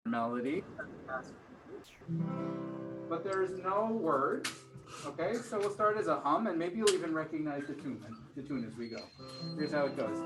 melody, but there's no words. Okay, so we'll start as a hum, and maybe you'll even recognize the tune as we go. Here's how it goes.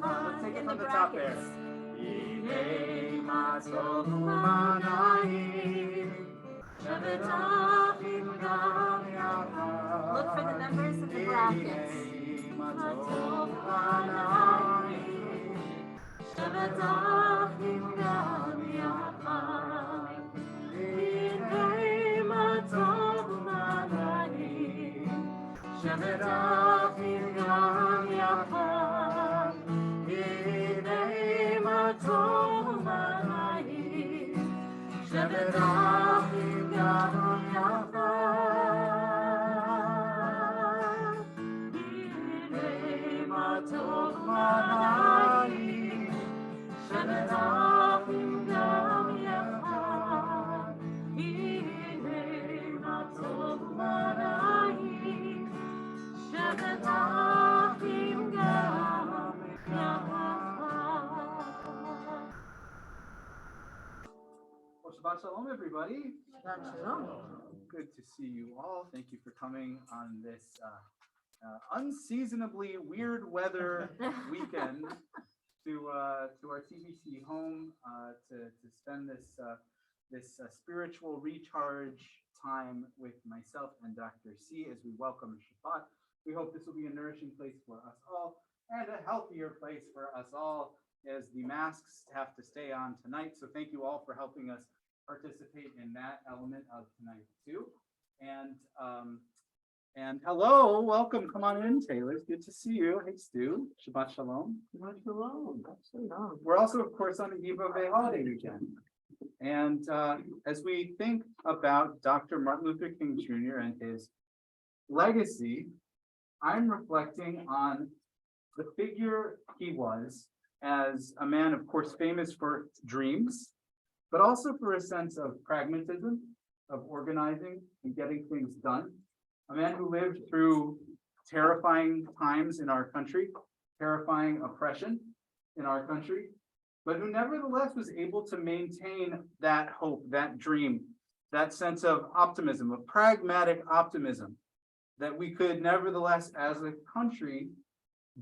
Let's take it from the top there. Look for the numbers of the brackets. Shabbat Shalom, everybody. Shabbat Shalom. Good to see you all. Thank you for coming on this unseasonably weird weather weekend to our TBC home to spend this spiritual recharge time with myself and Dr. C as we welcome Shabbat. We hope this will be a nourishing place for us all and a healthier place for us all as the masks have to stay on tonight. So thank you all for helping us participate in that element of tonight too. And hello, welcome. Come on in, Taylor. It's good to see you. Hey, Stu. Shabbat Shalom. Shabbat Shalom. Shalom. We're also, of course, on the eve of a holiday weekend. And as we think about Dr. Martin Luther King Jr. and his legacy, I'm reflecting on the figure he was as a man, of course, famous for dreams, but also for a sense of pragmatism, of organizing and getting things done. A man who lived through terrifying times in our country, terrifying oppression in our country, but who nevertheless was able to maintain that hope, that dream, that sense of optimism, of pragmatic optimism, that we could nevertheless, as a country,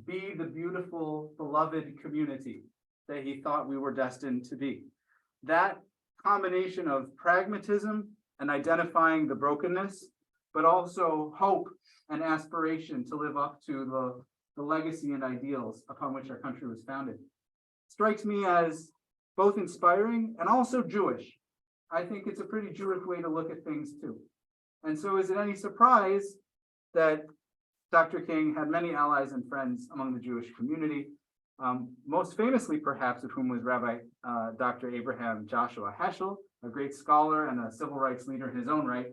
be the beautiful, beloved community that he thought we were destined to be. That combination of pragmatism and identifying the brokenness, but also hope and aspiration to live up to the legacy and ideals upon which our country was founded, strikes me as both inspiring and also Jewish. I think it's a pretty Jewish way to look at things too. And so is it any surprise that Dr. King had many allies and friends among the Jewish community, most famously perhaps of whom was Rabbi Dr. Abraham Joshua Heschel, a great scholar and a civil rights leader in his own right,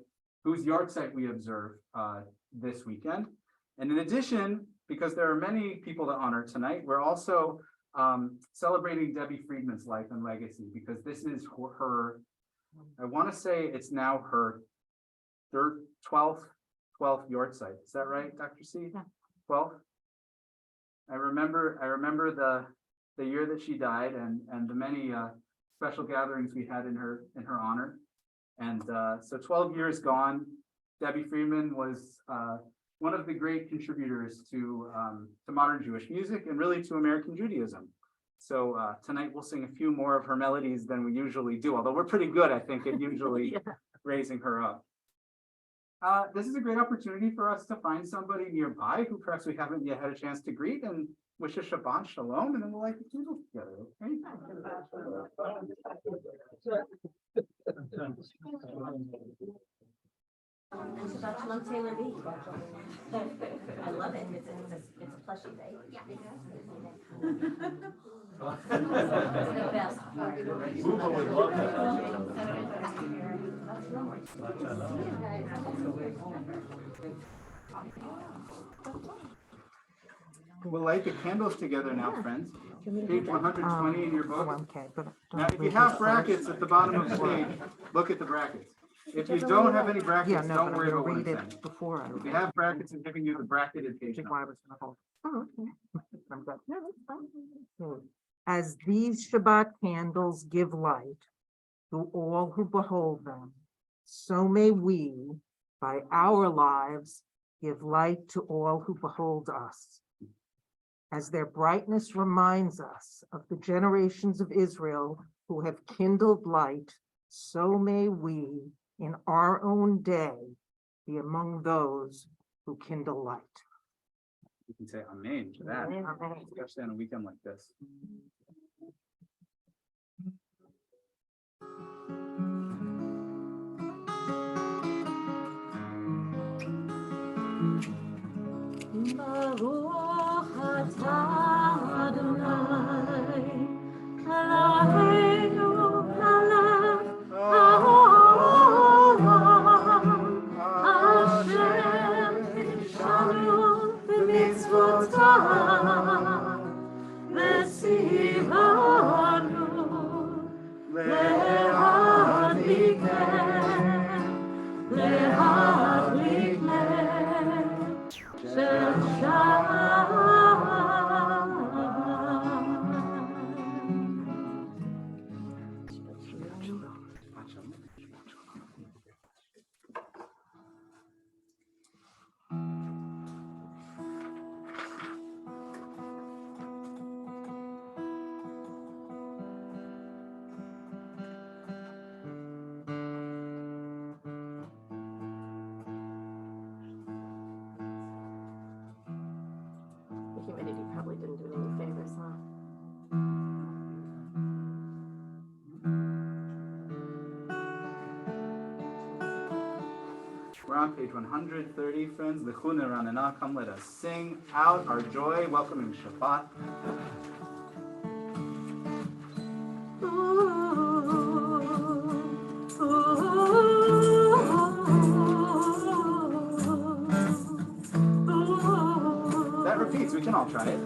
whose yahrzeit we observe this weekend. And in addition, because there are many people to honor tonight, we're also celebrating Debbie Friedman's life and legacy, because this is her, I want to say it's now her 12th yahrzeit. Is that right, Dr. C? Yeah. 12th. I remember the year that she died and the many special gatherings we had in her honor. And so 12 years gone, Debbie Friedman was one of the great contributors to modern Jewish music and really to American Judaism. So tonight we'll sing a few more of her melodies than we usually do, although we're pretty good, I think, at usually raising her up. This is a great opportunity for us to find somebody nearby who perhaps we haven't yet had a chance to greet and wish a Shabbat Shalom, and then we'll light the candles together, okay? And Shabbat Shalom Taylor B. I love it. It's a plushy day. Yeah. It's the best. Uber would love We'll light the candles together now, friends. Page 120 in your book. Okay, but Now, if you have brackets at the bottom of the page, look at the brackets. If you don't have any yeah, brackets, no, don't but I'm worry gonna about what I'm read saying. it before I. If you have brackets, I'm giving you the bracketed page. Why I was gonna hold. Oh, okay. I'm good. No, that's fine. As these Shabbat candles give light to all who behold them, so may we, by our lives, give light to all who behold us. As their brightness reminds us of the generations of Israel who have kindled light, so may we, in our own day, be among those who kindle light. You can say amen to that, Amen. especially on a weekend like this. Baruch atah Adonai, Eloheinu melech haolam, Hashem tishanu b'mitzvotav, v'tzivanu lehadlikem, The humidity probably didn't do any favors, huh? We're on page 130, friends. The Chuna Ranana, come let us sing out our joy, welcoming Shabbat. That repeats, we can all try it.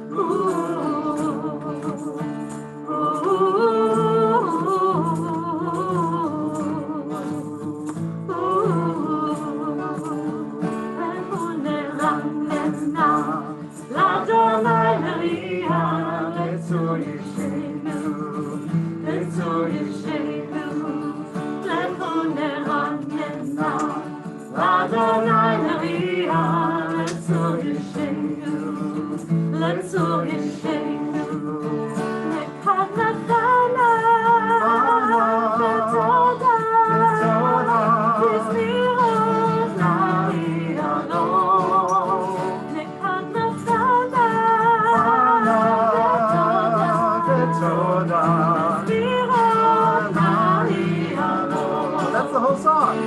Let's all get That's the whole song.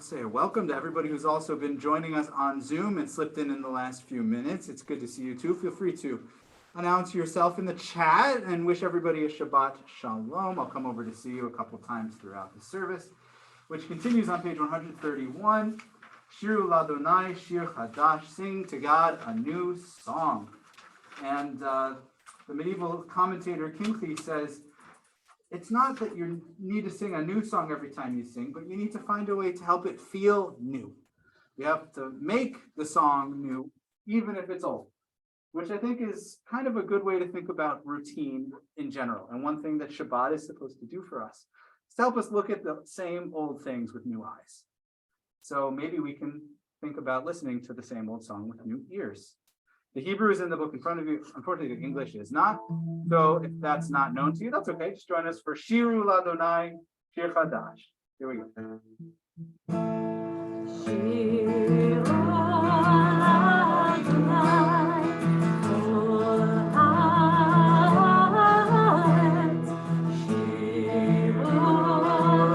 say a welcome to everybody who's also been joining us on Zoom and slipped in the last few minutes. It's good to see you too. Feel free to announce yourself in the chat and wish everybody a Shabbat Shalom. I'll come over to see you a couple times throughout the service, which continues on page 131. Shiru Ladonai, Shir Chadash, sing to God a new song. And the medieval commentator Kimchi says, it's not that you need to sing a new song every time you sing, but you need to find a way to help it feel new. You have to make the song new, even if it's old, which I think is kind of a good way to think about routine in general. And one thing that Shabbat is supposed to do for us is to help us look at the same old things with new eyes. So maybe we can think about listening to the same old song with new ears. The Hebrew is in the book in front of you. Unfortunately, the English is not. So if that's not known to you, that's okay. Just join us for Shiru Ladonai, Shir Chadash. Here we go. Shiru Ladonai, kol haaretz. Shiru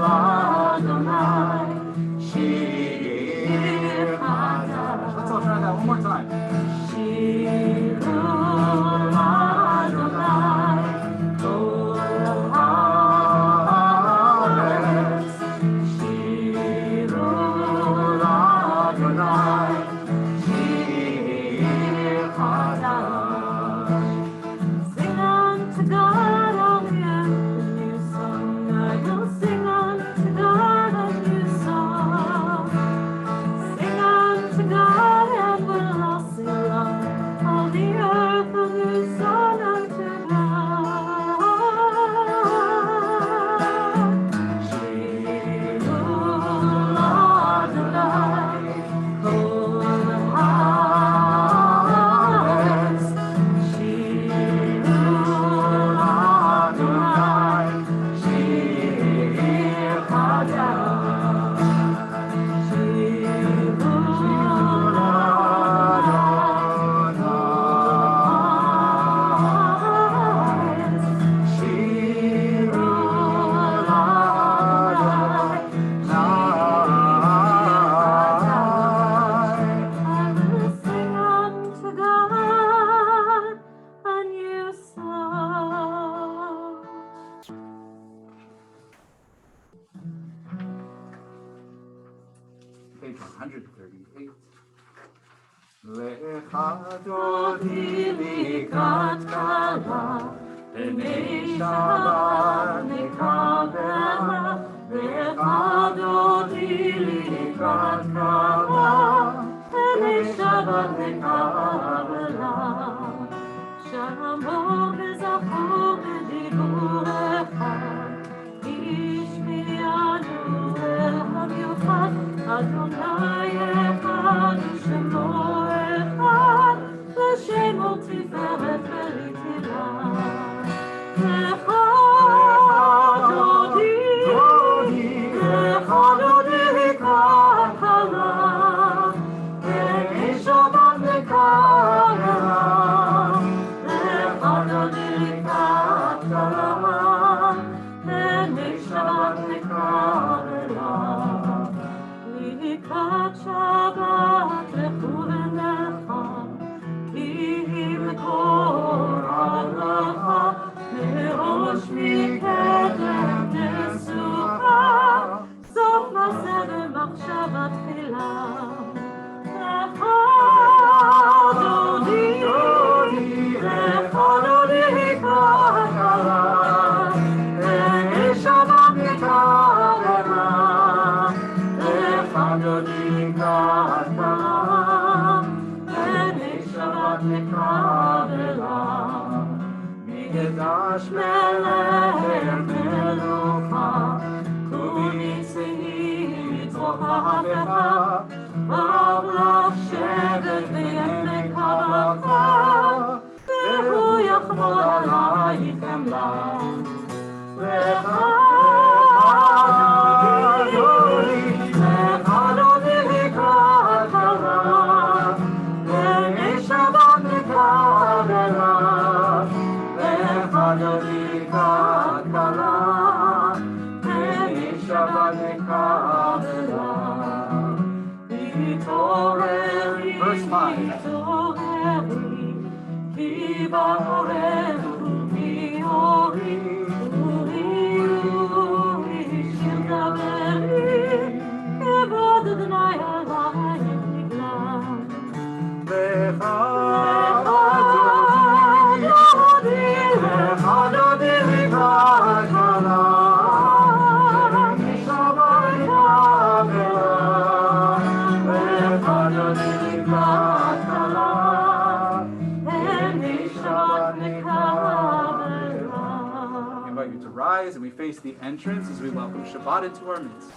Ladonai, shir chadash. Let's all try that one more time. Shiru Ladonai, kol haaretz. Shiru Ladonai, shir chadash. Sing unto God all the earth a new song. I will sing unto God a new song. Sing unto God and will all sing along. All the earth a new song unto God. Shiru Ladonai, kol haaretz. Shiru Ladonai, shir chadash. Shiru Page 138. Lecha dodi likat kala, b'nei Shabbat nekabela. Lecha dodi likat kala, b'nei Shabbat nekabela. שמעו וזכו בדיבור אחד, השמיענו אל המיוחד, אדוני אחד ושמו אחד, ושמו תפארת ולתהילה. לך דודי, לך דודי לקראת כלה, בני שבת לקראת. לקראת שבת לכו ונלכה, כי היא מקור הלכה, מראש מקדם נסוכה, סוף מעשה במחשבה תחילה. לך דודי, לך דודי לקראת כלה, בני שבת נקרא. דודי לקראת כלה, בני שבת נקרא. מקדש מלך מלוכה, קומי צאי מתוך ההפכה, רב לך שבט וימק הברכה, והוא יחמוד עלייך חמלה. לך דודי, לך דודי לקראת כלה, בני שבת נקרא. לך דודי לקראת כלה, בני Shabbat Mekabela. Verse 5. I invite you to rise and we face the entrance as we welcome Shabbat into our midst.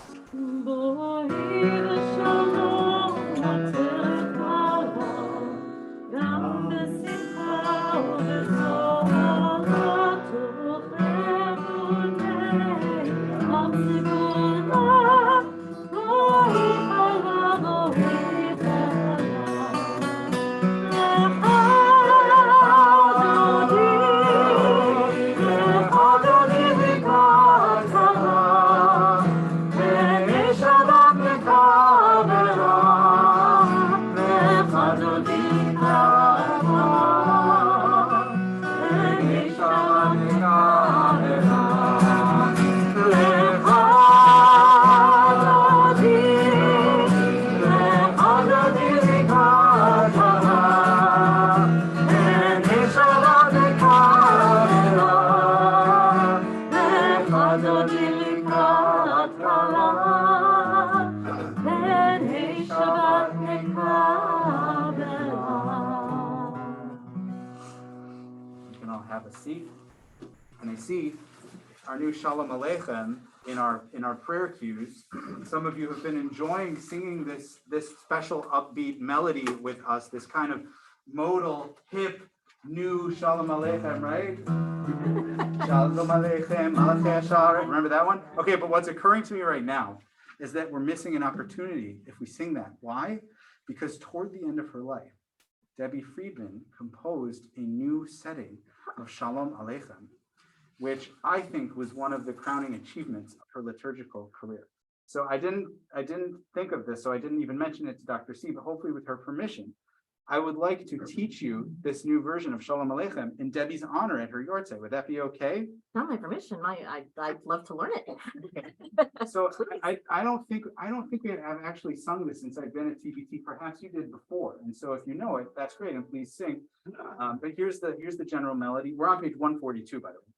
Have a seat, and I see our new Shalom Aleichem in our prayer cues. Some of you have been enjoying singing this special upbeat melody with us, this kind of modal, hip, new Shalom Aleichem, right? Shalom Aleichem, Malachei Ashar. Remember that one? Okay, but what's occurring to me right now is that we're missing an opportunity if we sing that. Why? Because toward the end of her life, Debbie Friedman composed a new setting of Shalom Aleichem, which I think was one of the crowning achievements of her liturgical career. So I didn't think of this, so I didn't even mention it to Dr. C, but hopefully with her permission, I would like to teach you this new version of Shalom Aleichem in Debbie's honor at her Yortzeit. Would that be okay? Not my permission. I'd love to learn it. So I don't think we have actually sung this since I've been at TBT. Perhaps you did before, and so if you know it, that's great, and please sing. But here's the general melody. We're on page 142, by the way,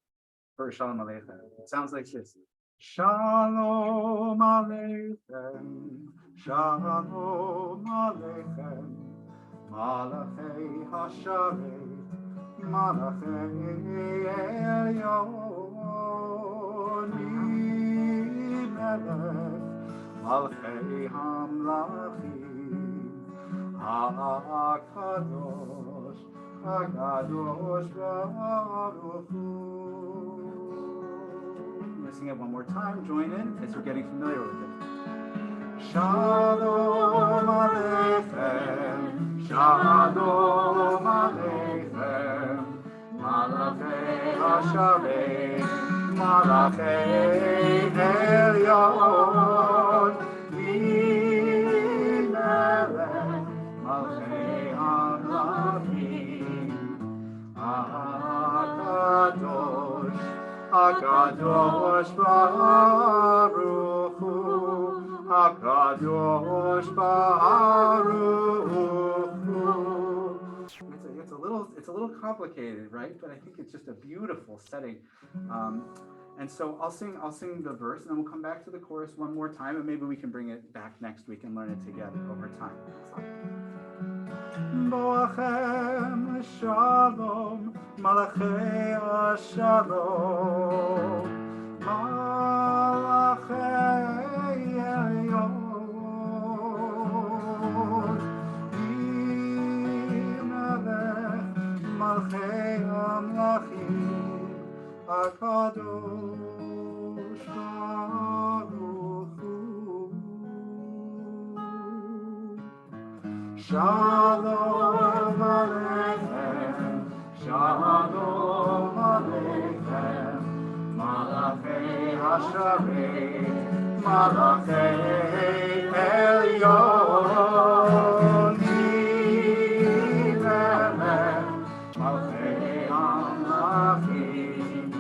for Shalom Aleichem. It sounds like this: Shalom Aleichem, Shalom Aleichem. Malachei Hasharei, Malachei Elyon, Melech, Malchei Hamlachim, HaKadosh, HaKadosh Baruch Hu. I'm going to sing it one more time. Join in as you're getting familiar with it. Shalom Aleichem, Shalom Aleichem, Malachei Hasharei, Malachei Elyon, Melech, Malchei Hamlachim, HaKadosh, HaKadosh Baruch Hu, HaKadosh Baruch Hu. It's a little complicated, right? But I think it's just a beautiful setting. And so I'll sing the verse, and then we'll come back to the chorus one more time, and maybe we can bring it back next week and learn it together over time. Boachem Shalom, Malachei Shalom, Malachei Elyon, Malchei Hamlachim, HaKadosh Baruch Hu. Shalom Aleichem, Shalom Aleichem, Malachei Hasharei, Malachei Elyon, Nimelech, Malchei Amlachim,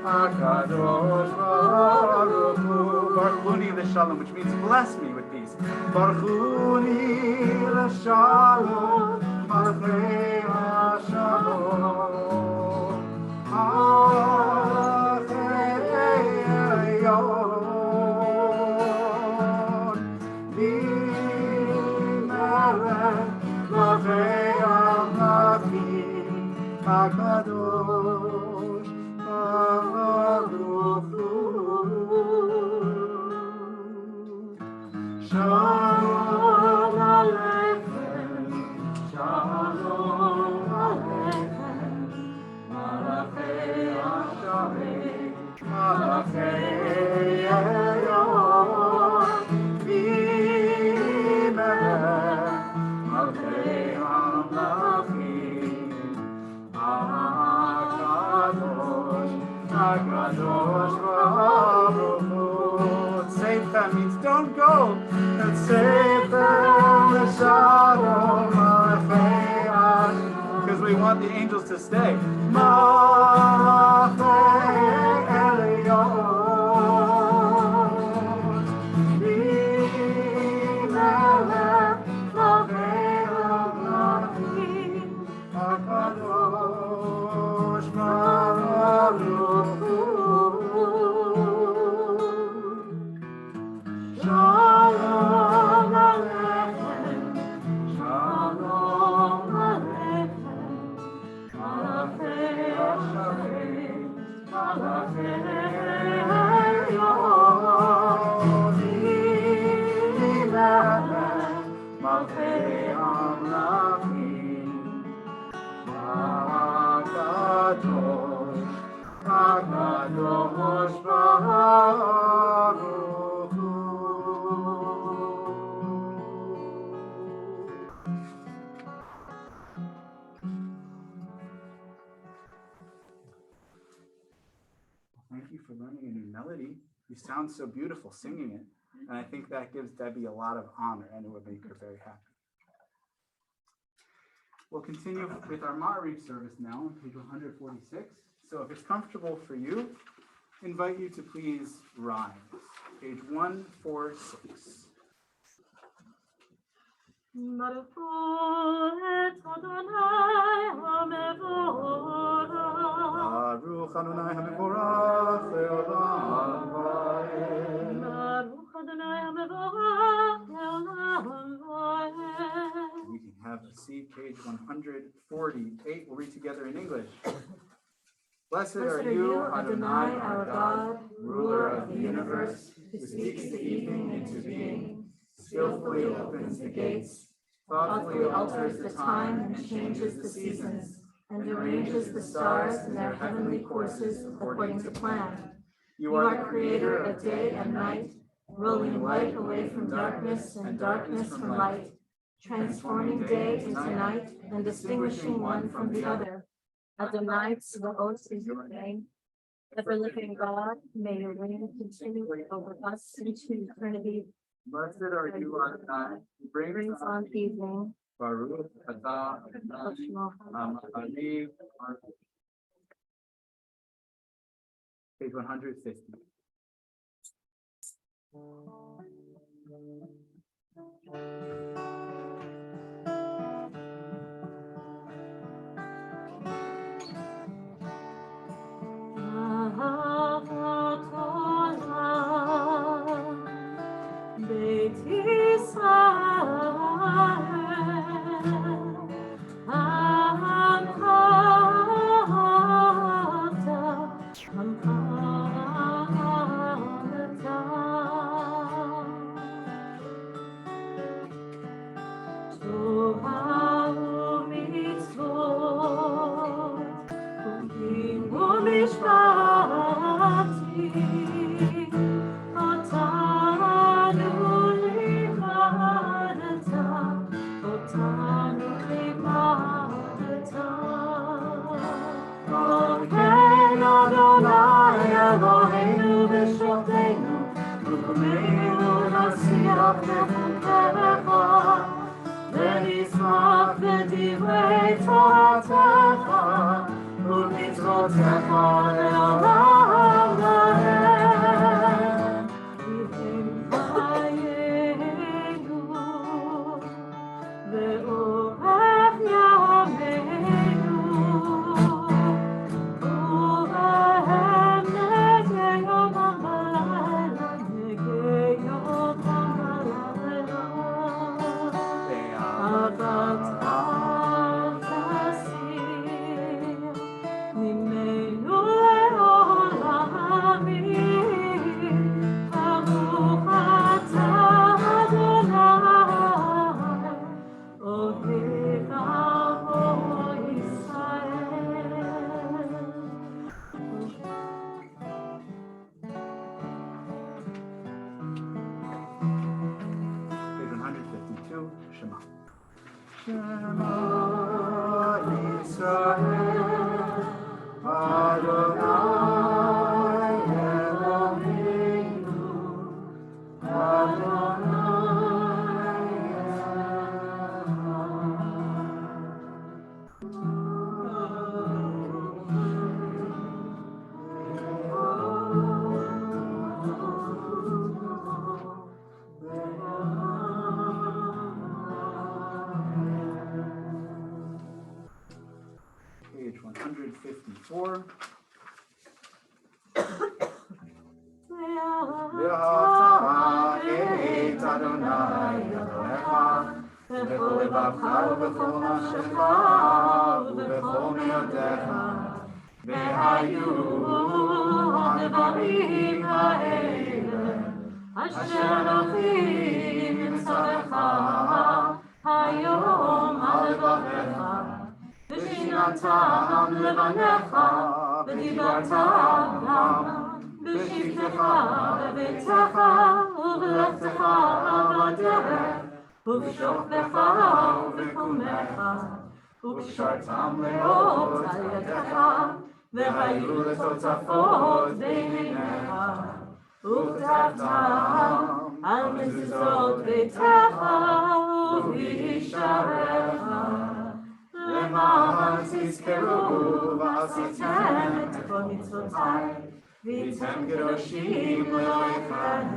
Akadosh Baruch Hu, Baruchuni L'Shalom, which means bless me with peace. Baruchuni L'Shalom, Malchei HaShalom, Malachei Elyon, Nimelech, Malchei Amlachim, Akadosh Baruch Hu. Shalom Aleichem, Shalom Aleichem, Malachei HaSharet, Malachei Elyon, Nimelech, Malchei Amlachim, Akadosh Baruch Hu. Sefer means don't go. And Sefer L'Shalom Malachei HaSharet, because we want the angels to stay. Malachei Elyon, Nimelech, Malchei Amlachim, Akadosh Baruch Hu. Shalom Aleichem, Shalom Aleichem, Malachei HaSharet, Malachei Elyon, Nimelech, Malchei Amlachim, Akadosh Baruch Hu. Thank you for learning a new melody. You sound so beautiful singing it. And I think that gives Debbie a lot of honor and it would make her very happy. We'll continue with our Ma'ariv service now on page 146. So if it's comfortable for you, I invite you to please rise. Page 146. Baruch et Adonai HaMevorach. Baruch Adonai HaMevorach le'olam va'ed. Baruch Adonai HaMevorach le'olam va'ed. We can have a seat, page 148. We'll read together in English. Blessed are you, Adonai, our God, ruler of the universe, who speaks the evening into being, skillfully opens the gates, thoughtfully alters the time and changes the seasons, and arranges the stars in their heavenly courses according to plan. You are the creator of day and night, rolling light away from darkness and darkness from light, transforming day into night and distinguishing one from the other. Adonai Tzvaot is your name. Ever-living God, may your reign continue over us into eternity. Blessed are you, Adonai, who brings On evening. Baruch Atah Adonai Ha'Ma'ariv. Page 150. Beit Yisrael, ולשיח בחוקריך, ונשמח בדברי תורתך, ובמצוותיך לעולם להם. כי הם חיינו, ואורך ימינו, ובהם נגי יומם בלילה, נגי יומם בלילה. אהבת אל תסיר ממנו לעולמים, ברוך אתה אדוני, אוהב עמו ישראל. Page 152, Shema. Shema Yisrael, Adonai Eloheinu, Adonai Page 154. ואהבת את אדוני אלוהיך בכל לבבך ובכל נפשך ובכל מאודיך. והיו הדברים האלה אשר אנוכי מצווך היום על לבביך, ושיננתם לבניך ודיברתם בשבתך בביתך ובלכתך בדרך ובשוכבך ובקומך, וקשרתם לאות על ידך, והיו לתוצפות בין עיניך, וכתבתם על מזוזות ביתך ובשעריך, למען תזכרו ועשיתם את כל מצוותיי, והייתם קדושים לאלוהיכם.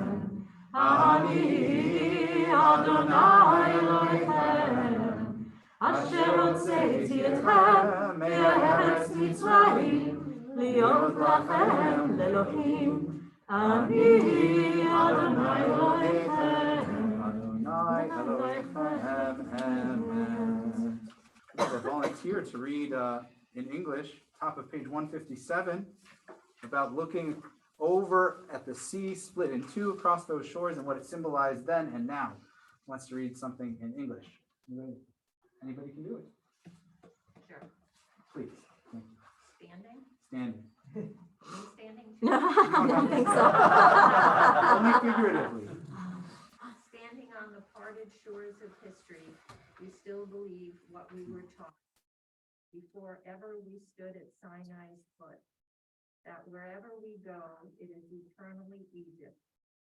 אני אדוני אלוהיכם, אשר הוצאתי אתכם מארץ מצרים, להיות לכם לאלוהים. אני אדוני אלוהיכם. Adonai Elohechem, amen. I volunteer to read in English, top of page 157, about looking over at the sea split in two across those shores and what it symbolized then and now. Who wants to read something in English? Anybody can do it. Sure. Please. Thank you. Standing? Standing. Me standing? I don't think so. Only figuratively. Standing on the parted shores of history, we still believe what we were taught before ever we stood at Sinai's foot, that wherever we go, it is eternally Egypt,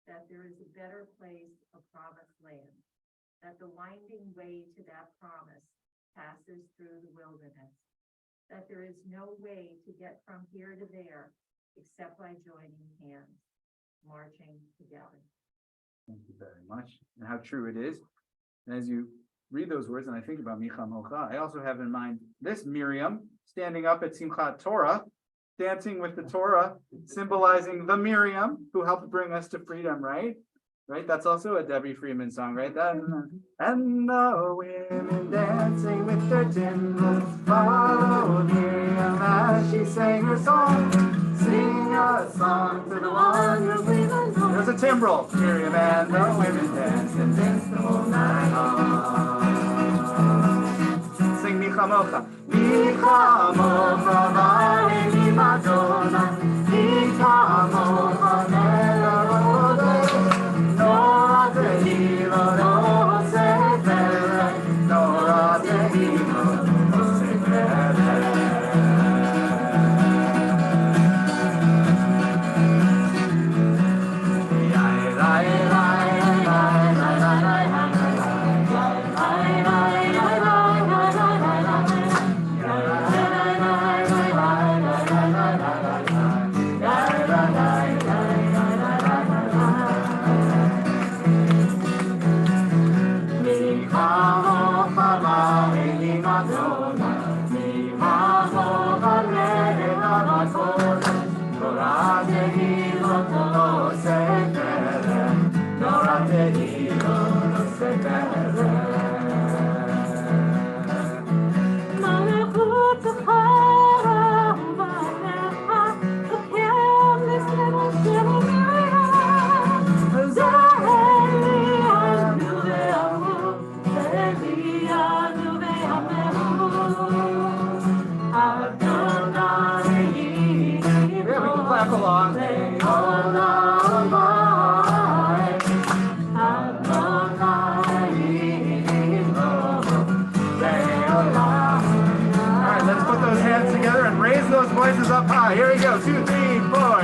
that there is a better place, a promised land, that the winding way to that promise passes through the wilderness, that there is no way to get from here to there except by joining hands, marching together. Thank you very much. And how true it is. And as you read those words, and I think about Micha Mocha, I also have in mind this Miriam standing up at Simchat Torah, dancing with the Torah, symbolizing the Miriam who helped bring us to freedom, right? Right? That's also a Debbie Freeman song, right? And the women dancing with their timbrels followed Miriam as she sang her song. Sing a song to the one who we know. There's a timbrel, Miriam, and the women danced and danced the whole night long. Sing Micha Mocha. Micha Mocha v'eni Madonna, Micha Mocha melode, Nora tehilo no sefere, Nora tehilo no sefere. All right, let's put those hands together and raise those voices up high. Here we go. 2, 3, 4.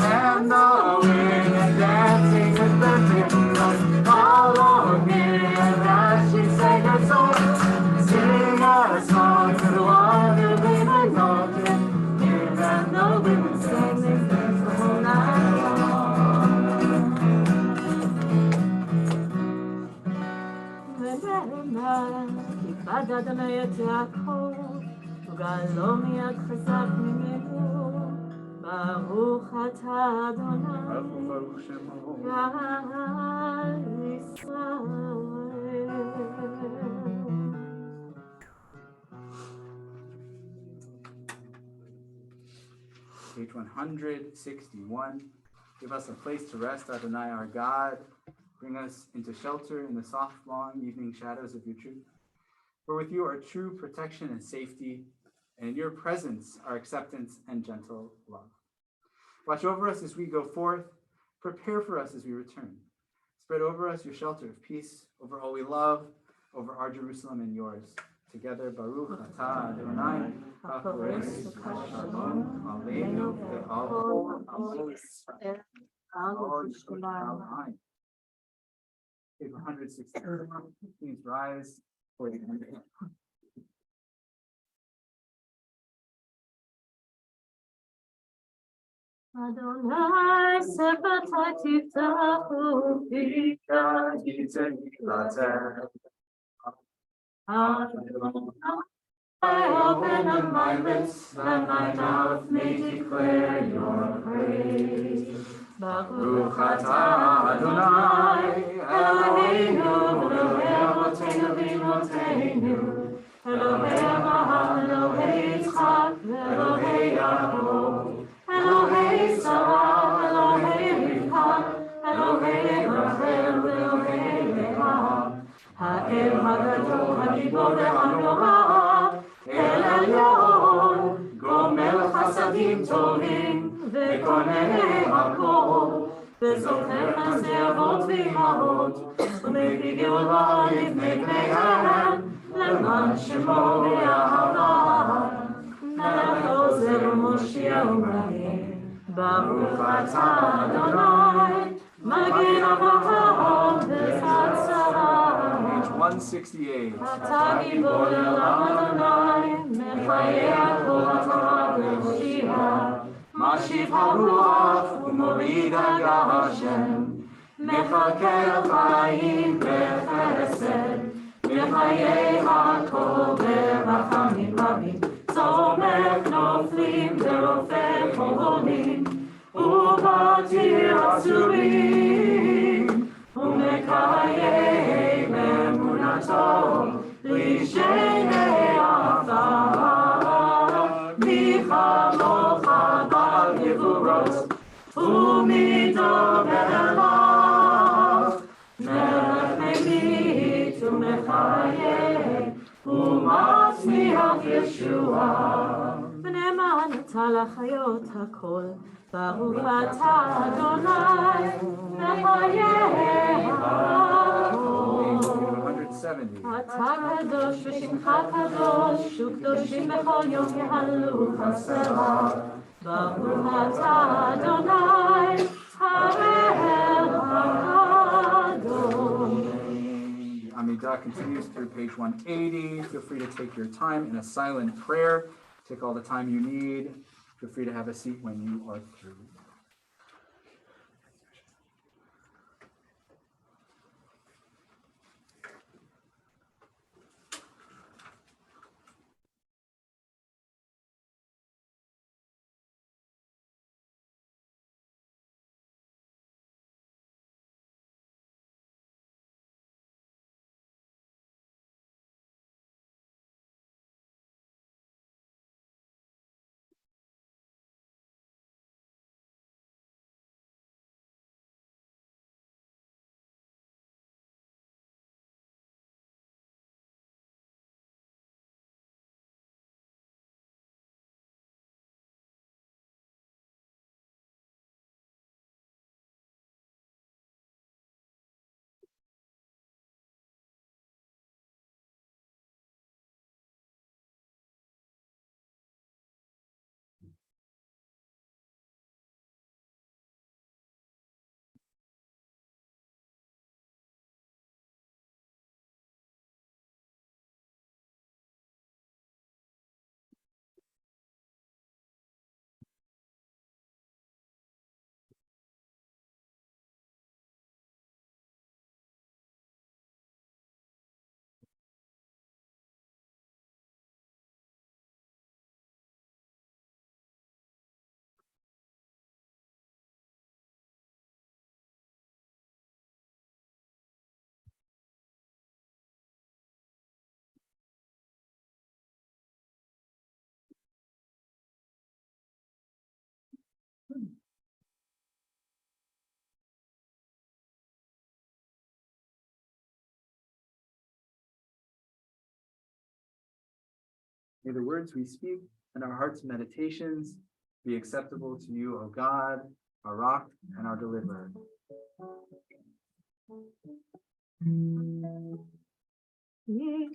And the wind and dancing with the windows follow me, and as she sang her song, sing a song to the one who be my daughter. Hear that the women sing these things the whole night ברוך אתה אדוני גאל ישראל. Page 161. Give us a place to rest, Adonai our God. Bring us into shelter in the soft, long evening shadows of your truth. For with you are true protection and safety, and in your presence are acceptance and gentle love. Watch over us as we go forth. Prepare for us as we return. Spread over us your shelter of peace, over all we love, over our Jerusalem and yours. Together, Baruch Atah Adonai, HaPorez Hashalom, Aleinu ve'al Amo Yisrael. Page 160. Please rise for the end. Adonai sefatai tiftachu I open up my lips, that my mouth may declare your praise. Baruch atah Adonai, Eloheinu, Elohei Avotenu v'Imotenu, Elohei Avraham, Elohei Yitzchak, Elohei Yaakov, Elohei Sarah, Elohei Rivka, Elohei Rachel, Elohei Leah, Ha'el Hagadol, Hagibor ve'Hanora, El Elyon, Gomel Chasadim Tovim, Ve'konei Hakol, Ve'zocher Chasdei Avot v'Imahot, U'mepri Geula Livnei Bneihem, Leman Shemo V'Yahava, Melech Ozer Moshiach U'Magin, Baruch atah Adonai, Magin Avraham v'Chatzah. Page 168. אתה גיבור לעולם אדוני, מחיי הכל אתה והושיע, משיב הרוח ומוריד הגשם, מקלקל חיים בחסד, מחיי הכל ברחמים רבים, צומח נופלים ורופא חולים, ובתיר אסורים, ומקיים אמונתו, לשני עפר, מי כמוך בעל גבורות, ומדבר אליו, מלך ממית ומחיה, ומצמיח ישועה. ונאמן אתה לחיות הכל, ברוך אתה אדוני, לחיי הכל. 170. אתה קדוש ושמך קדוש, וקדושים בכל יום יהללו חסרה. ברוך אתה אדוני, האל הקדוש. Amidah continues through page 180. Feel free to take your time in a silent prayer. Take all the time you need. Feel free to have a seat when you are through. May the words we speak and our hearts' meditations be acceptable to you, O God, our rock and our deliverer. May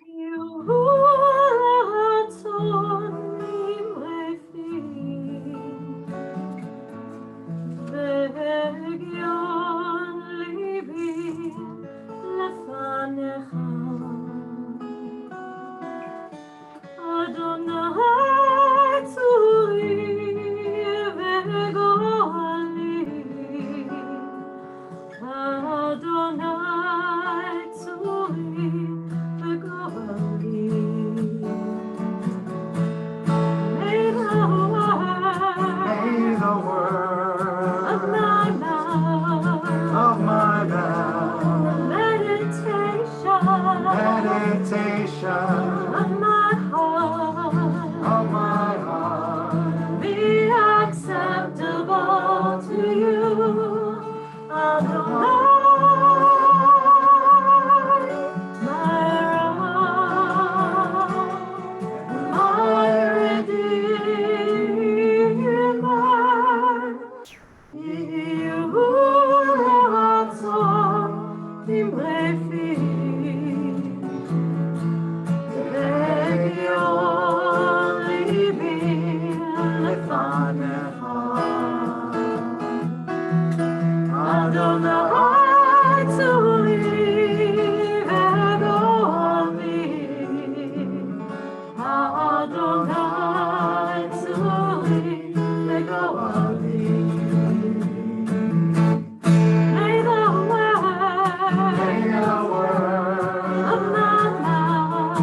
the word of my mouth, meditation of my heart, be acceptable to you, Adonai, my rock, my redeemer. You rachon imrefi, legion libi lefanecha. Adonai tzuri v'goli, Adonai tzuri v'goli. May the word of my mouth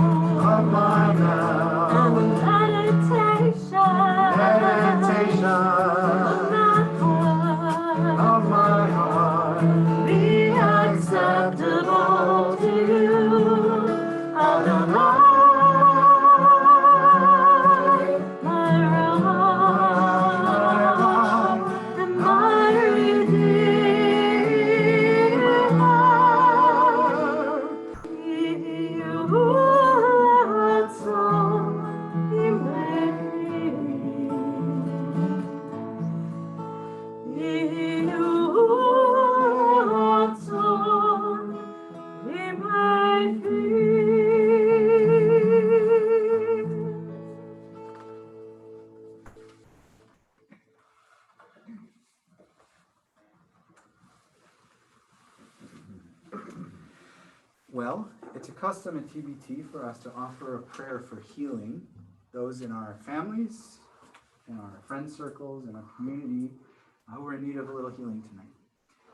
and the meditation of my heart be acceptable to you, Adonai, my rock and my redeemer. You rachon imrefi, you rachon imrefi. Well, it's a custom at TBT for us to offer a prayer for healing, those in our families, in our friend circles, in our community who are in need of a little healing tonight.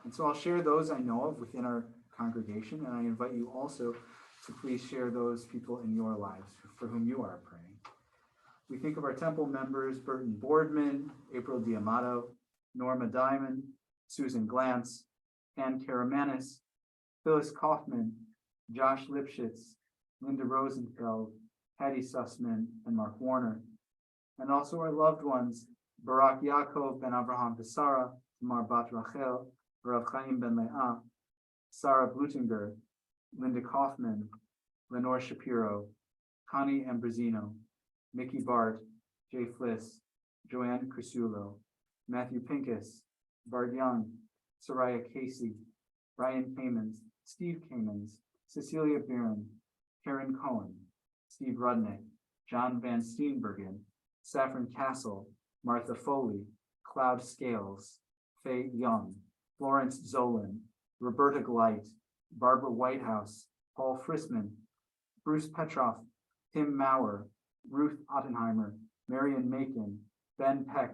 And so I'll share those I know of within our congregation, and I invite you also to please share those people in your lives for whom you are praying. We think of our temple members, Burton Boardman, April Diamato, Norma Diamond, Susan Glantz, Ann Karamanis, Phyllis Kaufman, Josh Lipschitz, Linda Rosenfeld, Hattie Sussman, and Mark Warner. And also our loved ones, Barak Yaakov ben Avraham Besara, Tamar Bat Rachel, Rav Chaim ben Leah, Sarah Blutinger, Linda Kaufman, Lenore Shapiro, Connie Ambrosino, Mickey Bart, Jay Fliss, Joanne Crisulo, Matthew Pincus, Bart Young, Soraya Casey, Ryan Kamens, Steve Kamens, Cecilia Barron, Karen Cohen, Steve Rudnick, John Van Steenbergen, Saffron Castle, Martha Foley, Cloud Scales, Faye Young, Florence Zolan, Roberta Gleit, Barbara Whitehouse, Paul Frisman, Bruce Petroff, Tim Maurer, Ruth Ottenheimer, Marion Macon, Ben Peck,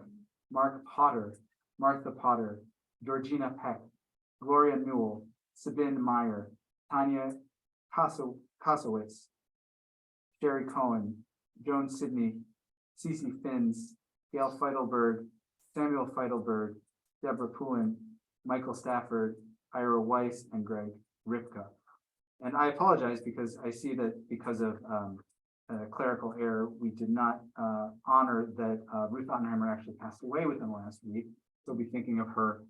Mark Potter, Martha Potter, Georgina Peck, Gloria Newell, Sabine Meyer, Tanya Kosowitz, Sherry Cohen, Joan Sidney, Cece Finns, Gail Feidelberg, Samuel Feidelberg, Deborah Poulin, Michael Stafford, Ira Weiss, and Greg Ripka. And I apologize because I see that because of clerical error, we did not honor that Ruth Ottenheimer actually passed away within the last week. still be thinking of her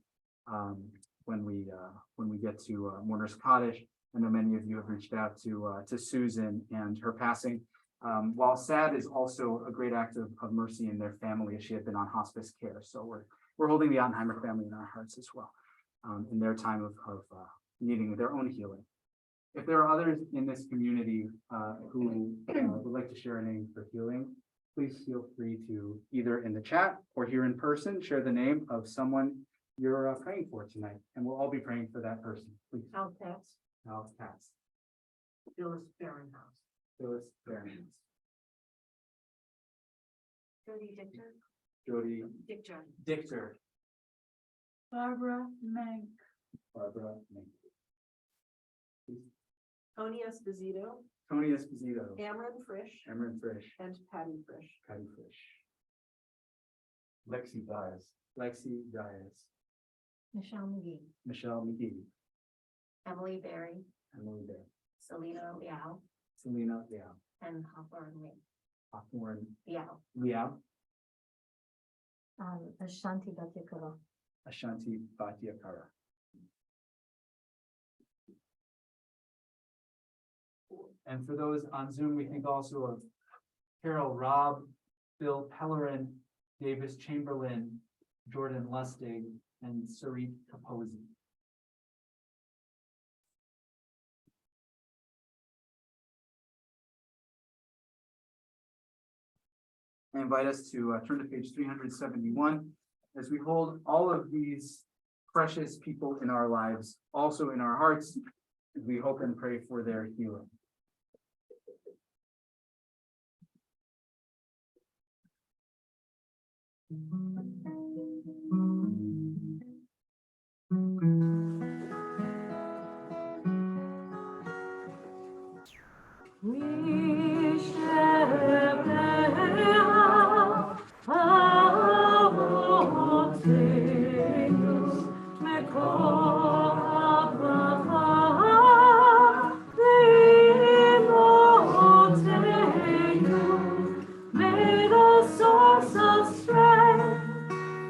when we get to Mourner's Cottage. I know many of you have reached out to Susan and her passing. While sad, is also a great act of mercy in their family, as she had been on hospice care. So we're holding the Ottenheimer family in our hearts as well, in their time of needing their own healing. If there are others in this community who would like to share a name for healing, please feel free to either in the chat or here in person, share the name of someone you're praying for tonight, and we'll all be praying for that person. Please. Al Katz, Al Katz, Phyllis Barrenhouse, Phyllis Barron, Jody Dichter, Jody Dichter, Dichter, Barbara Mank, Barbara Mink, Tony Esposito, Tony Esposito, Cameron Frisch, Cameron Frisch, and Patty Frisch. Patty Frisch, Lexi Dias. Lexi Dias, Michelle McGee, Michelle McGee, Emily Berry, Emily Bear, Selena Liao, Selena Liao, and Hawthorne Hawthorne Liao. Liao, Ashanti Beth Tikvah. Ashanti Batiakara. And for those on Zoom, we think also of Carol Robb, Bill Pellerin, Davis Chamberlain, Jordan Lustig, and Sarit Kaposi. I invite us to turn to page 371 as we hold all of these precious people in our lives, also in our hearts, as we hope and pray for their healing. May the source of strength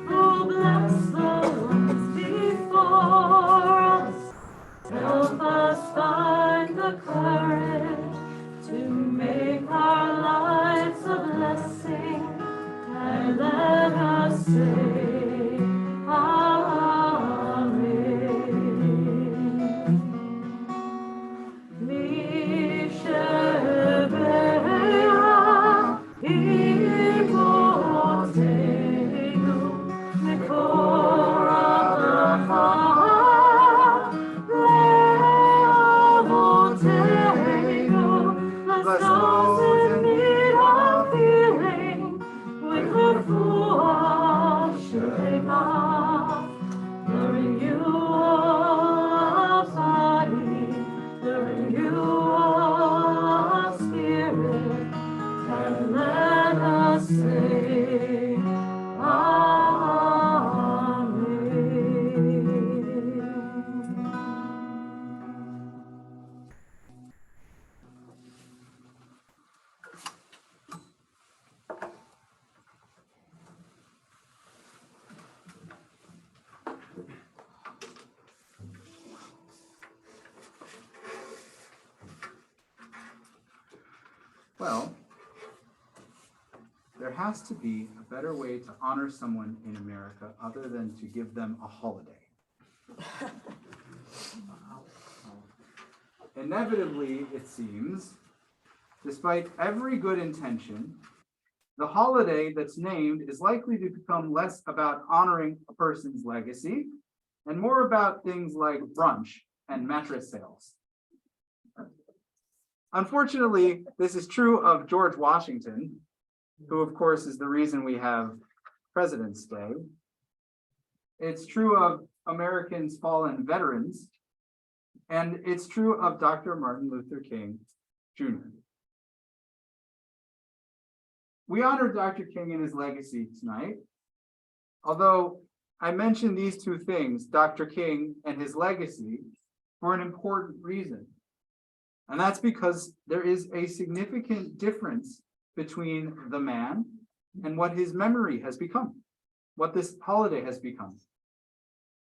who bless the ones before us, help us find the courage to make our lives a blessing, and let us say Amen. Say Well, there has to be a better way to honor someone in America other than to give them a holiday. Inevitably, it seems, despite every good intention, the holiday that's named is likely to become less about honoring a person's legacy and more about things like brunch and mattress sales. Unfortunately, this is true of George Washington, who of course is the reason we have President's Day. It's true of Americans' fallen veterans, and it's true of Dr. Martin Luther King, Jr. We honor Dr. King and his legacy tonight, although I mentioned these two things, Dr. King and his legacy, for an important reason. And that's because there is a significant difference between the man and what his memory has become. what this holiday has become.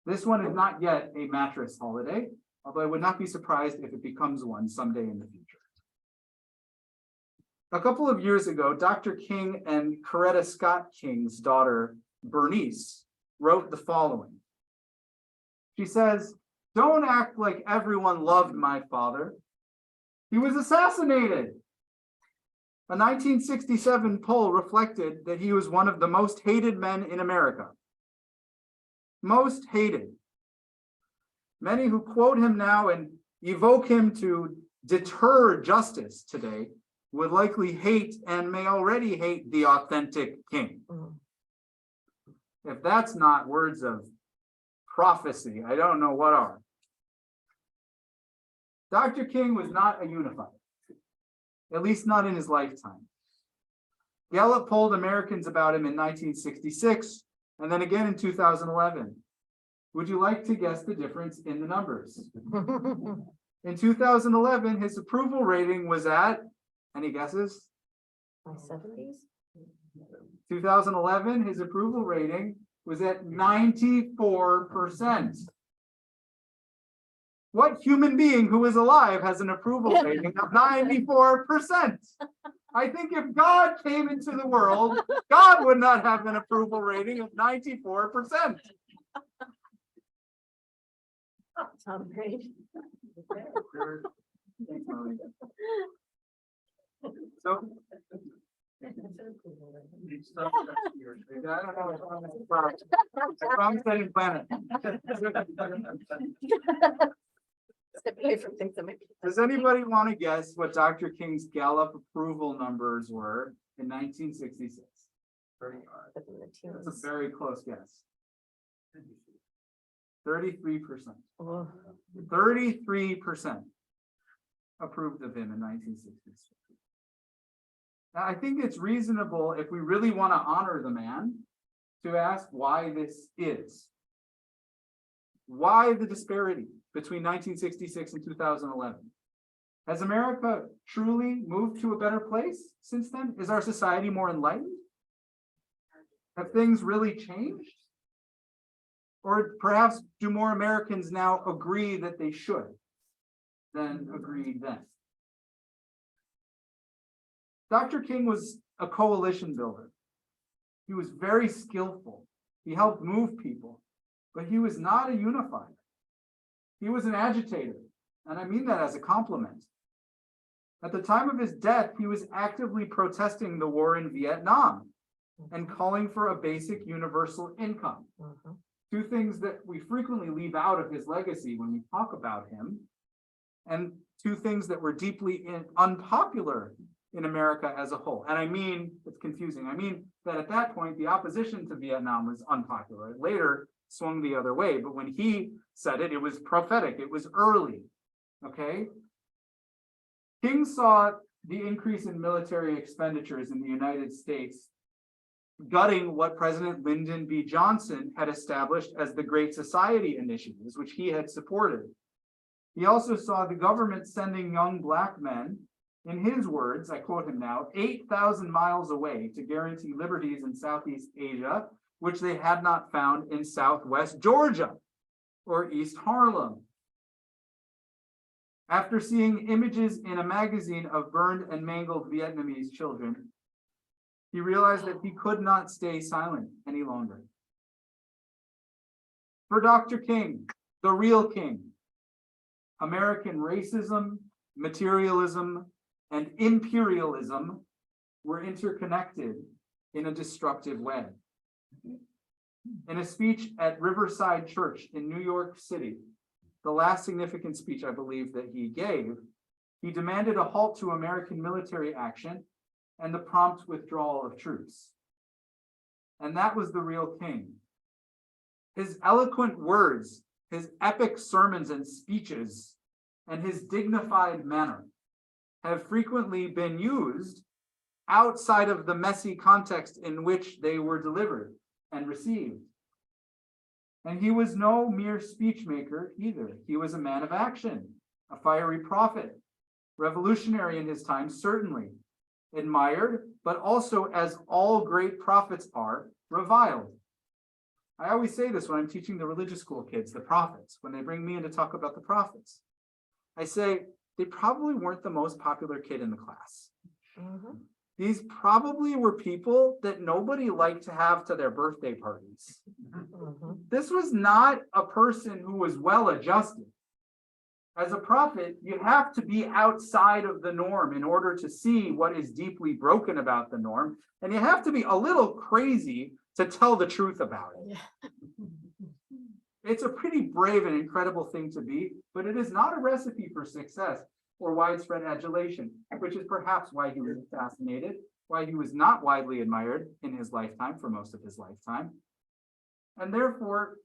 This one is not yet a mattress holiday, although I would not be surprised if it becomes one someday in the future. A couple of years ago, Dr. King and Coretta Scott King's daughter, Bernice, wrote the following. She says, "Don't act like everyone loved my father. He was assassinated." A 1967 poll reflected that he was one of the most hated men in America. Most hated. Many who quote him now and evoke him to deter justice today would likely hate and may already hate the authentic king. If that's not words of prophecy, I don't know what are. Dr. King was not a unifier, at least not in his lifetime. Gallup polled Americans about him in 1966 and then again in 2011. Would you like to guess the difference in the numbers? In 2011, his approval rating was at, any guesses? My 70s? 2011, his approval rating was at 94%. What human being who is alive has an approval rating of 94%? I think if God came into the world, God would not have an approval rating of 94%. Sounds great. So, I don't know. I promise I didn't plan it. Step away from things that might be. Does anybody want to guess what Dr. King's Gallup approval numbers were in 1966? That's a very close guess. 33%. 33% approved of him in 1966. Now, I think it's reasonable, if we really want to honor the man, to ask why this is. Why the disparity between 1966 and 2011? Has America truly moved to a better place since then? Is our society more enlightened? Have things really changed? Or perhaps do more Americans now agree that they should than agree then? Dr. King was a coalition builder. He was very skillful. He helped move people, but he was not a unifier. He was an agitator, and I mean that as a compliment. At the time of his death, he was actively protesting the war in Vietnam and calling for a basic universal income. Two things that we frequently leave out of his legacy when we talk about him, and two things that were deeply unpopular in America as a whole. And I mean, it's confusing. I mean that at that point, the opposition to Vietnam was unpopular. It later swung the other way, but when he said it, it was prophetic. It was early, okay? King saw the increase in military expenditures in the United States gutting what President Lyndon B. Johnson had established as the Great Society initiatives, which he had supported. He also saw the government sending young Black men, in his words, I quote him now, 8,000 miles away to guarantee liberties in Southeast Asia, which they had not found in Southwest Georgia or East Harlem. After seeing images in a magazine of burned and mangled Vietnamese children, he realized that he could not stay silent any longer. For Dr. King, the real king, American racism, materialism, and imperialism were interconnected in a destructive way. In a speech at Riverside Church in New York City, the last significant speech I believe that he gave, he demanded a halt to American military action and the prompt withdrawal of troops. And that was the real king. His eloquent words, his epic sermons and speeches, and his dignified manner have frequently been used outside of the messy context in which they were delivered and received. And he was no mere speech maker either. He was a man of action, a fiery prophet, revolutionary in his time, certainly, admired, but also, as all great prophets are, reviled. I always say this when I'm teaching the religious school kids, the prophets, when they bring me in to talk about the prophets. I say, they probably weren't the most popular kid in the class. These probably were people that nobody liked to have to their birthday parties. This was not a person who was well adjusted. As a prophet, you have to be outside of the norm in order to see what is deeply broken about the norm. And you have to be a little crazy to tell the truth about it. It's a pretty brave and incredible thing to be, but it is not a recipe for success or widespread adulation, which is perhaps why he was assassinated, why he was not widely admired in his lifetime for most of his lifetime. And therefore,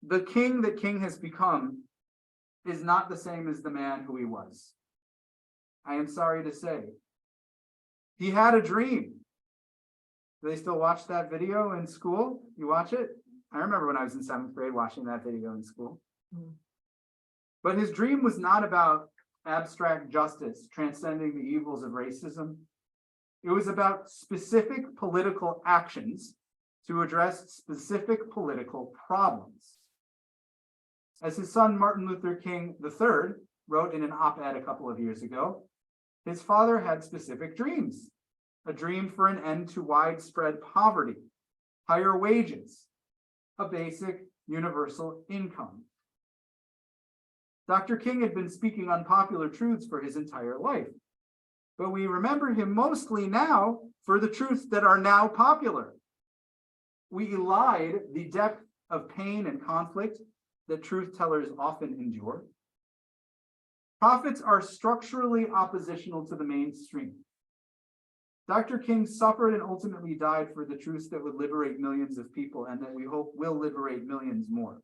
the king that king has become is not the same as the man who he was. I am sorry to say. He had a dream. Do they still watch that video in school? You watch it? I remember when I was in 7th grade watching that video in school. But his dream was not about abstract justice, transcending the evils of racism. It was about specific political actions to address specific political problems. As his son Martin Luther King III wrote in an op-ed a couple of years ago, his father had specific dreams. A dream for an end to widespread poverty, higher wages, a basic universal income. Dr. King had been speaking unpopular truths for his entire life, but we remember him mostly now for the truths that are now popular. We elide the depth of pain and conflict that truth tellers often endure. Prophets are structurally oppositional to the mainstream. Dr. King suffered and ultimately died for the truths that would liberate millions of people and that we hope will liberate millions more.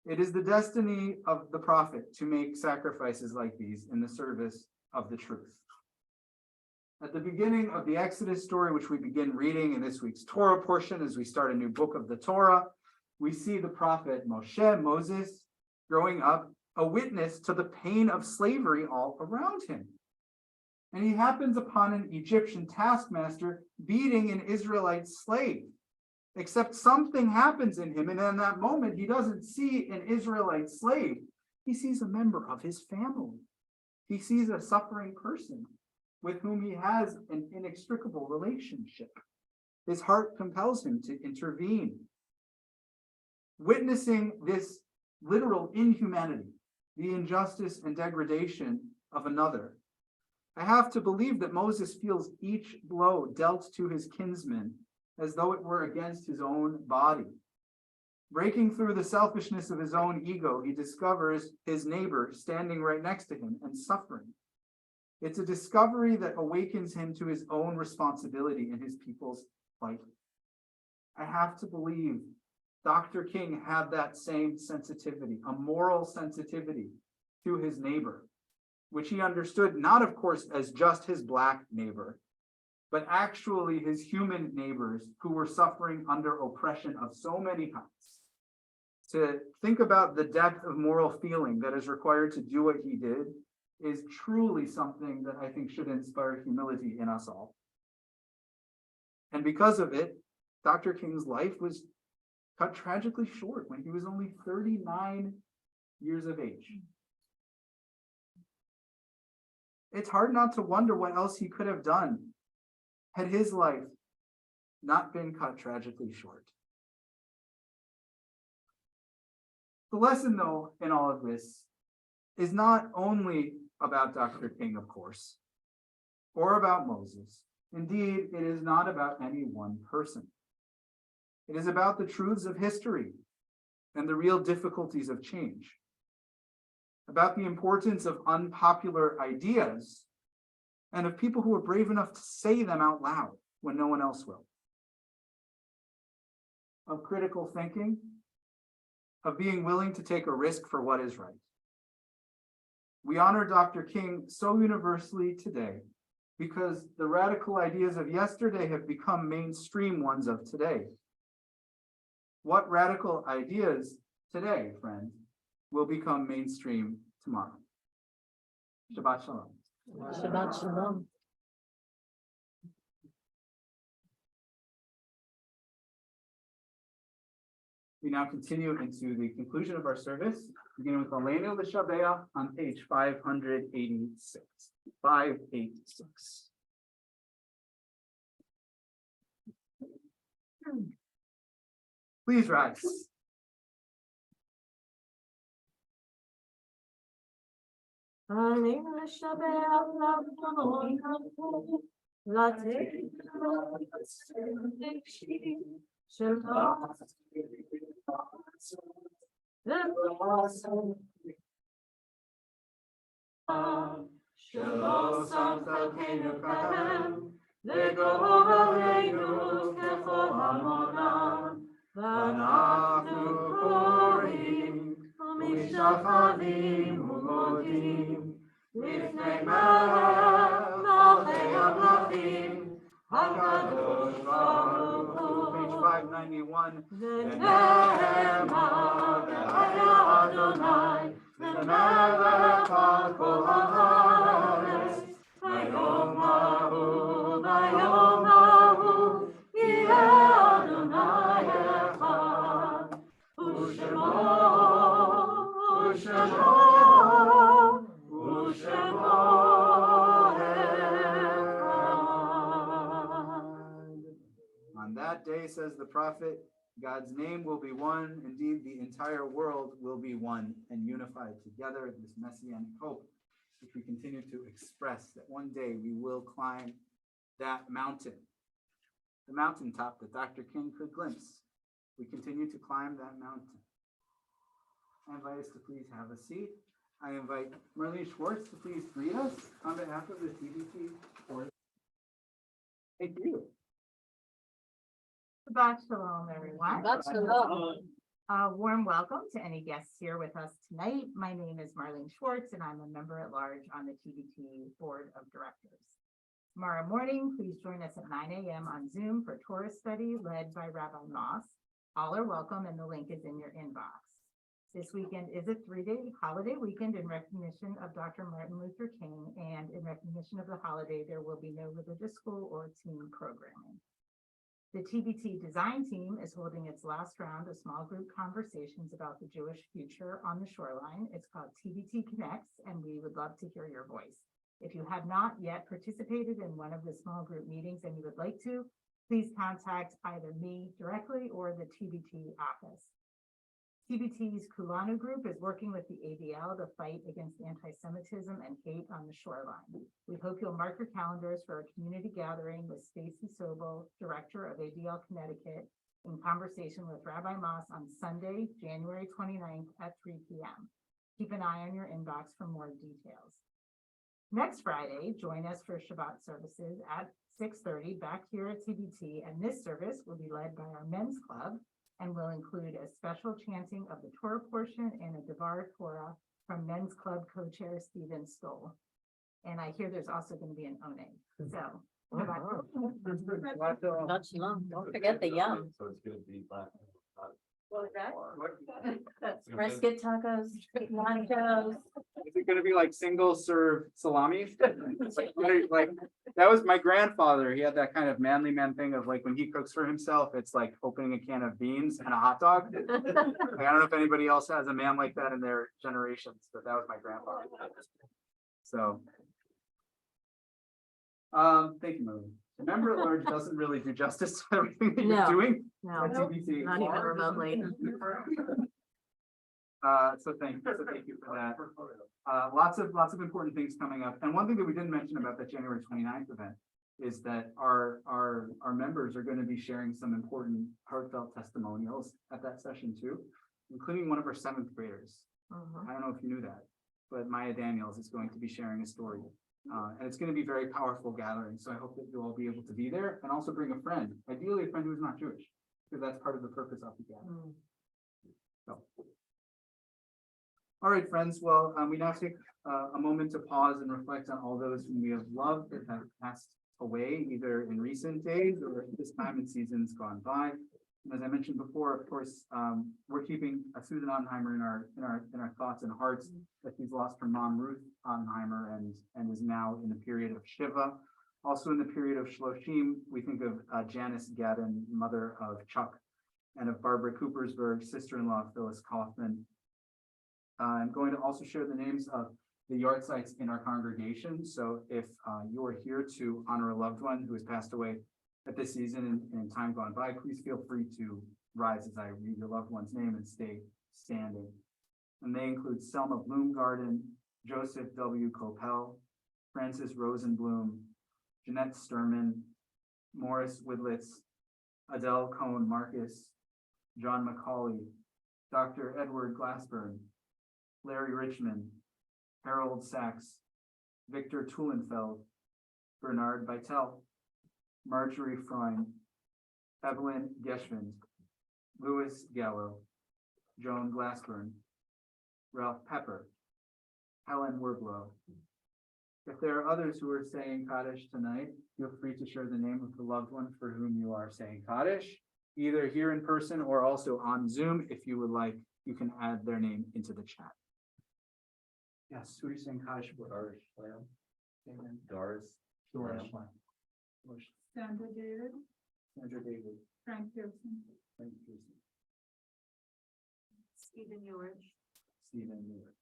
It is the destiny of the prophet to make sacrifices like these in the service of the truth. At the beginning of the Exodus story, which we begin reading in this week's Torah portion as we start a new book of the Torah, we see the prophet Moses, growing up, a witness to the pain of slavery all around him. And he happens upon an Egyptian taskmaster beating an Israelite slave. Except something happens in him, and in that moment, he doesn't see an Israelite slave. He sees a member of his family. He sees a suffering person with whom he has an inextricable relationship. His heart compels him to intervene. Witnessing this literal inhumanity, the injustice and degradation of another, I have to believe that Moses feels each blow dealt to his kinsman as though it were against his own body. Breaking through the selfishness of his own ego, he discovers his neighbor standing right next to him and suffering. It's a discovery that awakens him to his own responsibility in his people's life. I have to believe Dr. King had that same sensitivity, a moral sensitivity to his neighbor, which he understood not, of course, as just his Black neighbor, but actually his human neighbors who were suffering under oppression of so many kinds. To think about the depth of moral feeling that is required to do what he did is truly something that I think should inspire humility in us all. And because of it, Dr. King's life was cut tragically short when he was only 39 years of age. It's hard not to wonder what else he could have done had his life not been cut tragically short. The lesson, though, in all of this is not only about Dr. King, of course, or about Moses. Indeed, it is not about any one person. It is about the truths of history and the real difficulties of change, about the importance of unpopular ideas and of people who are brave enough to say them out loud when no one else will, of critical thinking, of being willing to take a risk for what is right. We honor Dr. King so universally today because the radical ideas of yesterday have become mainstream ones of today. What radical ideas today, friends, will become mainstream tomorrow? Shabbat shalom. Shabbat shalom. We now continue into the conclusion of our service, beginning with Elena L'Shabbat on page 586. 586. Please rise. Shalom Chelkeinu Kahem, V'Gor Aleinu Kechol Hamonam, V'Anachnu Korim, U'Mishtachavim U'Modim, Lifnei Melech Malchei HaMelachim, HaKadosh Baruch Hu, Page 591. V'Nehema V'Haya Adonai, V'Melech Al Kol Haaretz, V'Yom Hahu, Yeh Adonai Echad, U'Shemo Echad. On that day, says the prophet, God's name will be one. Indeed, the entire world will be one and unified together. This messianic hope, which we continue to express, that one day we will climb that mountain, the mountaintop that Dr. King could glimpse. We continue to climb that mountain. I invite us to please have a seat. I invite Marlene Schwartz to please greet us on behalf of the TBT board. Thank you. Shabbat shalom, everyone. That's enough. A warm welcome to any guests here with us tonight. My name is Marlene Schwartz, and I'm a member at large on the TBT Board of Directors. Tomorrow morning, please join us at 9 a.m. on Zoom for Torah study led by Rabbi Moss. All are welcome, and the link is in your inbox. This weekend is a 3-day holiday weekend in recognition of Dr. Martin Luther King, and in recognition of the holiday, there will be no religious school or team programming. The TBT design team is holding its last round of small group conversations about the Jewish future on the shoreline. It's called TBT Connects, and we would love to hear your voice. If you have not yet participated in one of the small group meetings and you would like to, please contact either me directly or the TBT office. TBT's Kulanu group is working with the ADL to fight against anti-Semitism and hate on the shoreline. We hope you'll mark your calendars for a community gathering with Stacy Sobel, director of ADL Connecticut, in conversation with Rabbi Moss on Sunday, January 29th at 3 p.m. Keep an eye on your inbox for more details. Next Friday, join us for Shabbat services at 6:30 back here at TBT, and this service will be led by our men's club and will include a special chanting of the Torah portion and a Devar Torah from Men's Club co-chair Stephen Stoll. And I hear there's also going to be an Oneg. So, Not shalom. Don't forget the yum. So it's gonna be black. What was that? That's Brisket tacos, nachos. Is it gonna be like single serve salami? Like that was my grandfather. He had that kind of manly man thing of like when he cooks for himself, it's like opening a can of beans and a hot dog. Like, I don't know if anybody else has a man like that in their generations, but that was my grandfather. So. Thank you, Marie. The member at large doesn't really do justice to everything that you're No. doing. No, at TBT. not even remotely. So thank you for that. Lots of important things coming up. And one thing that we didn't mention about the January 29th event is that our members are going to be sharing some important heartfelt testimonials at that session too, including one of our 7th graders. I don't know if you knew that, but Maya Daniels is going to be sharing a story. And it's going to be a very powerful gathering. So I hope that you'll all be able to be there and also bring a friend, ideally a friend who's not Jewish, because that's part of the purpose of the gathering. So. All right, friends. Well, we now take a moment to pause and reflect on all those whom we have loved that have passed away, either in recent days or at this time in seasons gone by. And as I mentioned before, of course, we're keeping Susan Oppenheimer in our thoughts and hearts, that she's lost her mom, Ruth Oppenheimer, and is now in the period of Shiva. Also in the period of Shloshim, we think of Janice Gadden, mother of Chuck, and of Barbara Coopersberg, sister-in-law of Phyllis Kaufman. I'm going to also share the names of the yard sites in our congregation. So if you are here to honor a loved one who has passed away at this season in time gone by, please feel free to rise as I read your loved one's name and stay standing. And they include Selma Bloomgarden, Joseph W. Coppell, Francis Rosenblum, Jeanette Sturman, Morris Widlitz, Adele Cohn Marcus, John McCauley, Dr. Edward Glassburn, Larry Richmond, Harold Sachs, Victor Tulenfeld, Bernard Vittel, Marjorie Freund, Evelyn Geschwind, Louis Gallo, Joan Glassburn, Ralph Pepper, Helen Werblow. If there are others who are saying Kaddish tonight, feel free to share the name of the loved one for whom you are saying Kaddish, either here in person or also on Zoom. If you would like, you can add their name into the chat. Yes, who are you saying Kaddish for? Doris Lamb. Amen. Doris. Doris Lamb. Lamb. Sandra David, Sandra David. Frank Pearson, Frank Pearson, Stephen York. Stephen Miller.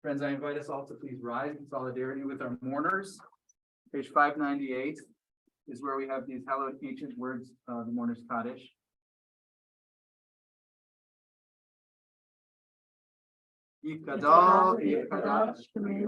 Friends, I invite us all to please rise in solidarity with our mourners. Page 598 is where we have these hallowed ancient words of the mourner's Kaddish. Yikadal, Yikadash, K'mei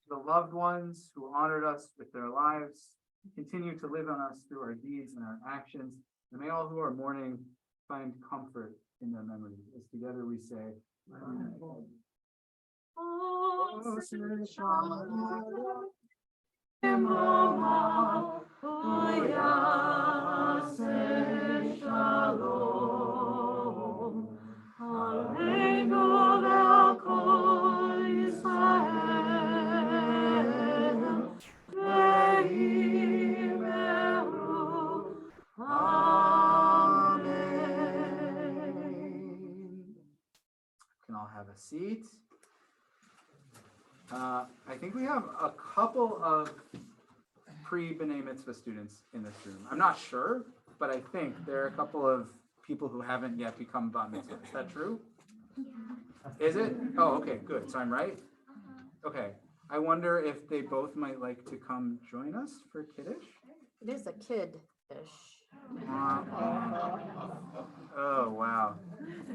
The loved ones who honored us with their lives continue to live on us through our deeds and our actions. And may all who are mourning find comfort in their memories. As together we say, Amen. Can all have a seat. I think we have a couple of pre-B'nai Mitzvah students in this room. I'm not sure, but I think there are a couple of people who haven't yet become Bat Mitzvah. Is that true? Is it? Oh, okay, good. So I'm right? Okay. I wonder if they both might like to come join us for Kiddush. It is a kid-ish. Oh, wow.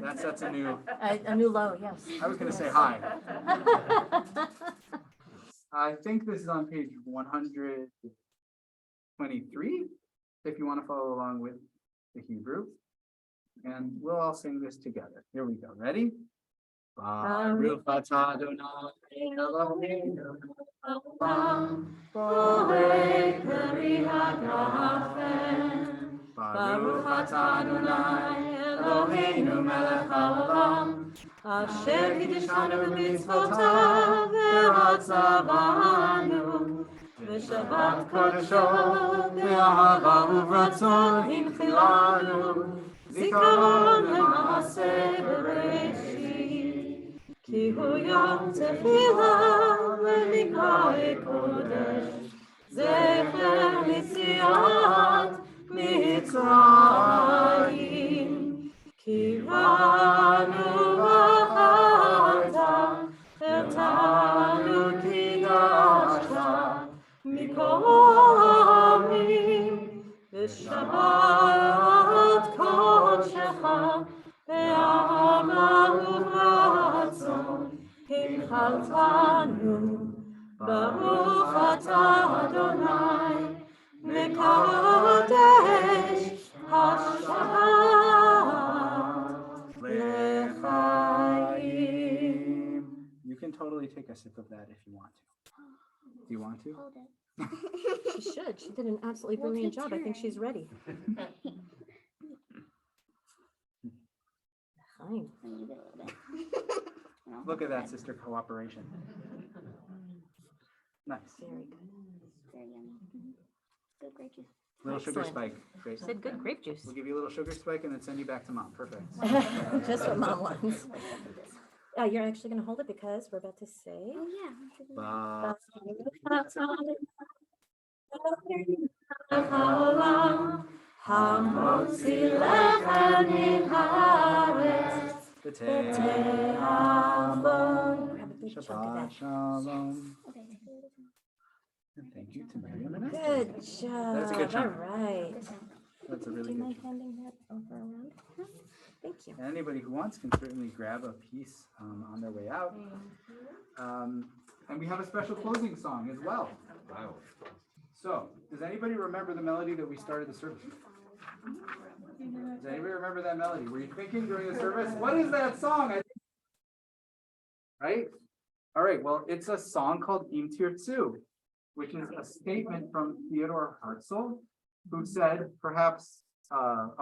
That's a new, A new low, yes. I was gonna say hi. I think this is on page 123, if you want to follow along with the Hebrew. And we'll all sing this together. Here we go. Ready? Baruch atah Adonai Eloheinu borei peri hagafen. Baruch atah Adonai Eloheinu melech haolam asher kiddushanu b'mitzvotav ve'atzavanu v'shabbat kodesho ve'ahava uvratzon hinchilanu zikaron le'maaseh bereshit ki hu yom tefillah ve'nikra kodesh zecher litziat Mitzrayim Kiranu v'chata Etanu kidashta Mikol ha'amim בשבת קודשך, באהבה וברצון, הנחלתנו, ברוך אתה אדוני, מקדש השבת לחיים. You can totally take a sip of that if you want to. Do you want to? She should. She did an absolutely brilliant job. I think she's ready. Fine. Look at that, sister cooperation. Nice. Very good. Very yummy. Good grape juice. Little sugar Excellent. spike. Great. She said good grape juice. We'll give you a little sugar spike and then send you back to mom. Perfect. Just what mom wants. You're actually going to hold it because we're about to say. Oh, yeah. Ba- המוציא לחם מן הארץ, B'tei תיאבון. Grab a big chunk of Shabbat that. shalom. Okay. And thank you to Miriam and Esther. Good job. That's a good All chunk. right. That's a Do really you good mind chunk. handing that over around? Thank you. And anybody who wants can certainly grab a piece on their way out. And we have a special closing song as well. Wow. So, does anybody remember the melody that we started the service with? Does anybody remember that melody? Were you thinking during the service, what is that song? Right? All right, well, it's a song called Im Tirtzu, which is a statement from Theodore Herzl, who said, perhaps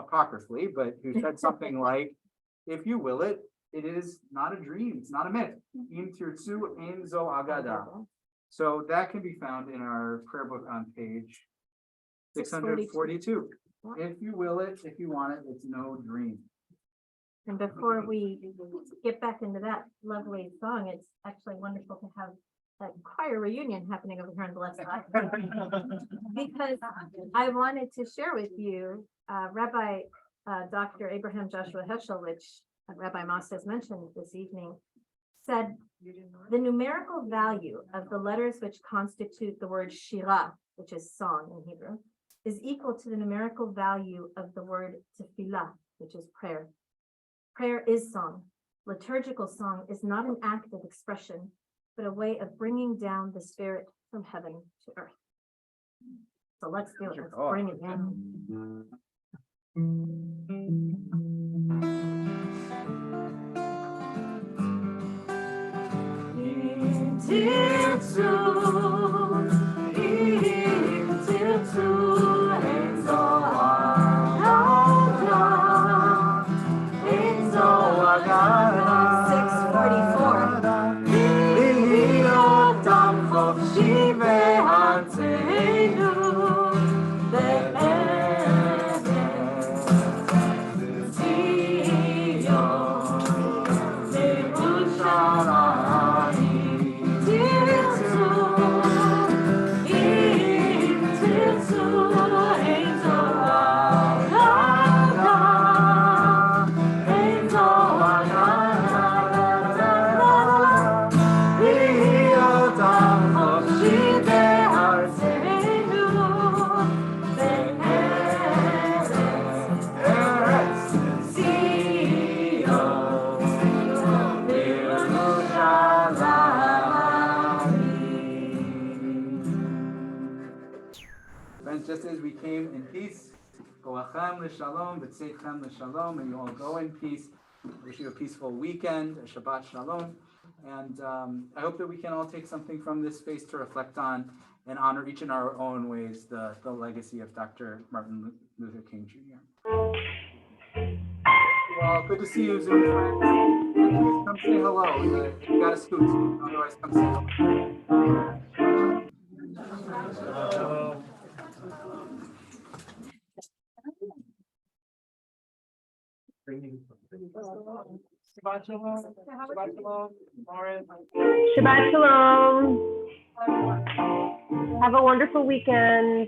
apocryphally, but who said something like, if you will it, it is not a dream, it's not a myth. Im Tirtzu ein zo agada. So that can be found in our prayer book on page 642. If you will it, if you want it, it's no dream. And before we get back into that lovely song, it's actually wonderful to have a choir reunion happening over here on the left side. Because I wanted to share with you, Rabbi Dr. Abraham Joshua Heschel, which Rabbi Moss has mentioned this evening, said the numerical value of the letters which constitute the word shirah, which is song in Hebrew, is equal to the numerical value of the word tefillah, which is prayer. Prayer is song. Liturgical song is not an act of expression, but a way of bringing down the spirit from heaven to earth. So let's do it. Let's bring it down. Friends, just as we came in peace, Goachem l'shalom, v'tzeichem l'shalom, and you all go in peace. Wish you a peaceful weekend, a Shabbat shalom. And I hope that we can all take something from this space to reflect on and honor each in our own ways the legacy of Dr. Martin Luther King Jr. Well, good to see you, Zoom friends. Please come say hello. If you got a scoot, otherwise come say hello. Shabbat shalom. Shabbat shalom. Lauren. Shabbat shalom. Have a wonderful weekend.